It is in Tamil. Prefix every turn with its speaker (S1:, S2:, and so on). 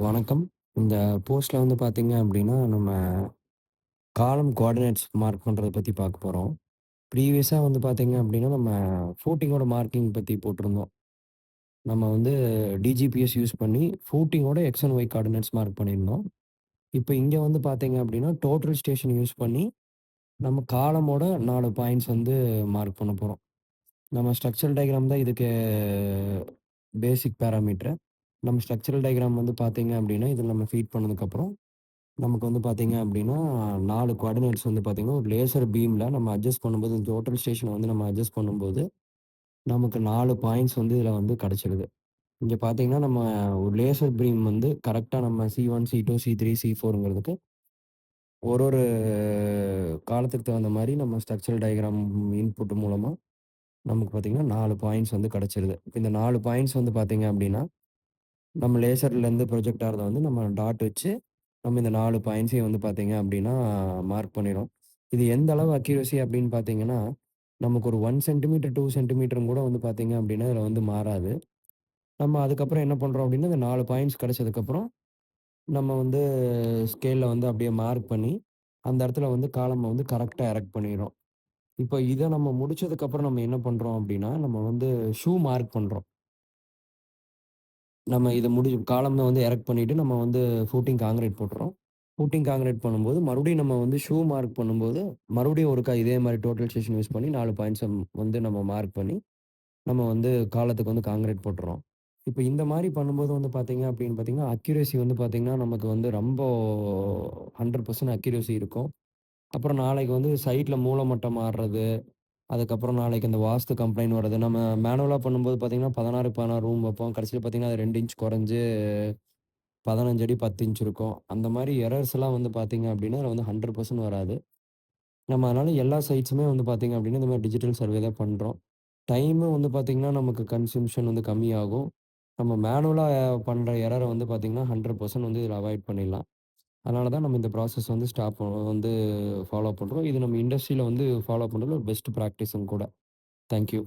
S1: வணக்கம். இந்த போஸ்ட்ல வந்து பார்த்தீங்க அப்டின்னா, நம்ம காலம் கோஆர்டினேட்ஸ் மார்க் பண்றத பத்தி பார்க்க போறோம். ப்ரீவியஸா வந்து பார்த்தீங்க அப்டின்னா, நம்ம ஃபூட்டிங்கோட மார்க்கிங் பத்தி போட்டிருந்தோம். நம்ம வந்து டிஜிபிஎஸ் யூஸ் பண்ணி ஃபூட்டிங்கோட x and y coordinates mark பண்ணியிருந்தோம். இப்ப இங்க வந்து பார்த்தீங்க அப்டின்னா, டோட்டல் ஸ்டேஷன் யூஸ் பண்ணி நம்ம காலமோட 4 பாயிண்ட்ஸ் வந்து மார்க் பண்ண போறோம். நம்ம ஸ்ட்ரக்சரல் டயகிராம் தான் இதுக்கு பேசிக் பேராமீட்டர். நம்ம ஸ்ட்ரக்சரல் டயகிராம் வந்து பார்த்தீங்க அப்டின்னா, இதில நம்ம ஃபீட் பண்ணதுக்கப்புறம் நமக்கு வந்து பார்த்தீங்க அப்டின்னா, 4 கோஆர்டினேட்ஸ் வந்து பார்த்தீங்கன்னா, ஒரு லேசர் பீம்ல நம்ம அட்ஜஸ்ட் பண்ணும்போது, டோட்டல் ஸ்டேஷன வந்து நம்ம அட்ஜஸ்ட் பண்ணும்போது, நமக்கு 4 பாயிண்ட்ஸ் வந்து இதில வந்து கிடைச்சிருது. இங்க பார்த்தீங்கன்னா, நம்ம ஒரு லேசர் பீம் வந்து கரெக்ட்டா நம்ம C1, C2, C3, C4ங்கிறதுக்கு ஒரு ஒரு காலத்துக்கு தகுந்த மாரி நம்ம ஸ்ட்ரக்சரல் டயகிராம் இன்புட் மூலமா நமக்கு பார்த்தீங்கன்னா, 4 பாயிண்ட்ஸ் வந்து கிடைச்சிருது. இந்த 4 பாயிண்ட்ஸ் வந்து பார்த்தீங்க அப்டின்னா, நம்ம லேசர்லேருந்து ப்ரொஜெக்ட் ஆறத வந்து நம்ம டாட் வச்சு, நம்ம இந்த 4 பாயிண்ட்ஸையும் வந்து பார்த்தீங்க அப்டின்னா, மார்க் பண்ணிரும். இது எந்த அளவு அக்யூரசி அப்டின்னு பார்த்தீங்கன்னா, நமக்கு ஒரு 1 சென்டிமீட்டர், 2 சென்டிமீட்டரும் கூட வந்து பார்த்தீங்க அப்டின்னா, இதுல வந்து மாறாது. நம்ம அதுக்கப்புறம் என்ன பண்றோம் அப்டின்னா, இந்த 4 பாயிண்ட்ஸ் கிடைச்சதுக்கப்புறம், நம்ம வந்து ஸ்கேல்ல வந்து அப்டியே மார்க் பண்ணி, அந்த இடத்துல வந்து காலம வந்து கரெக்ட்டா எரெக்ட் பண்ணிர்றோம். இப்ப இத நம்ம முடிச்சதுக்கப்புறம் நம்ம என்ன பண்றோம் அப்டின்னா, நம்ம வந்து ஷூ மார்க் பண்றோம். நம்ம இத காலம்ல வந்து எரெக்ட் பண்ணிட்டு, நம்ம வந்து ஃபூட்டிங் கான்கிரீட் போட்டுறோம். ஃபூட்டிங் கான்கிரீட் பண்ணும்போது, மறுபடியும் நம்ம வந்து ஷூ மார்க் பண்ணும்போது, மறுபடியும் ஒருக்கா இதே மாரி டோட்டல் ஸ்டேஷன் யூஸ் பண்ணி 4 பாயிண்ட்ஸ வந்து நம்ம மார்க் பண்ணி, நம்ம வந்து காலத்துக்கு வந்து கான்கிரீட் போட்டுறோம். இப்ப இந்த மாரி பண்ணும்போது வந்து பார்த்தீங்க அப்படின்னு பார்த்தீங்கன்னா, அக்யூரசி வந்து பார்த்தீங்கன்னா, நமக்கு வந்து ரொம்ப 100% அக்யூரசி இருக்கும். அப்புறம் நாளைக்கு வந்து சைட்ல மூலைமட்டம் மாறுறது, அதுக்கப்புறம் நாளைக்கு அந்த வாஸ்து கம்ப்ளைண்ட் வர்றது. நம்ம மேனுவலா பண்ணும்போது பார்த்தீங்கன்னா, 16க்கு 16 ரூம் வைப்போம். கடைசில பார்த்தீங்கன்னா, அது 2 இன்ச் குறைஞ்சு 15 அடி 10 இன்ச் இருக்கும். அந்த மாரி எரர்ஸ்லாம் வந்து பார்த்தீங்க அப்டின்னா, அதுல வந்து 100% வராது. நம்ம அதனால எல்லா சைட்ஸுமே வந்து பார்த்தீங்க அப்டின்னா, இந்த மாரி டிஜிட்டல் சர்வே தான் பண்றோம். டைமும் வந்து பார்த்தீங்கன்னா, நமக்கு கன்சம்ப்ஷன் வந்து கம்மியாகும். நம்ம மேனுவலா பண்ற எரர வந்து பார்த்தீங்கன்னா, 100% வந்து இதில அவாய்ட் பண்ணிடலாம். அதனால தான் நம்ம இந்த ப்ராசஸ் வந்து வந்து ஃபாலோ பண்றோம். இது நம்ம இண்டஸ்ட்ரியில வந்து ஃபாலோ பண்றதுல ஒரு பெஸ்ட் பிராக்டிஸும் கூட. Thank you.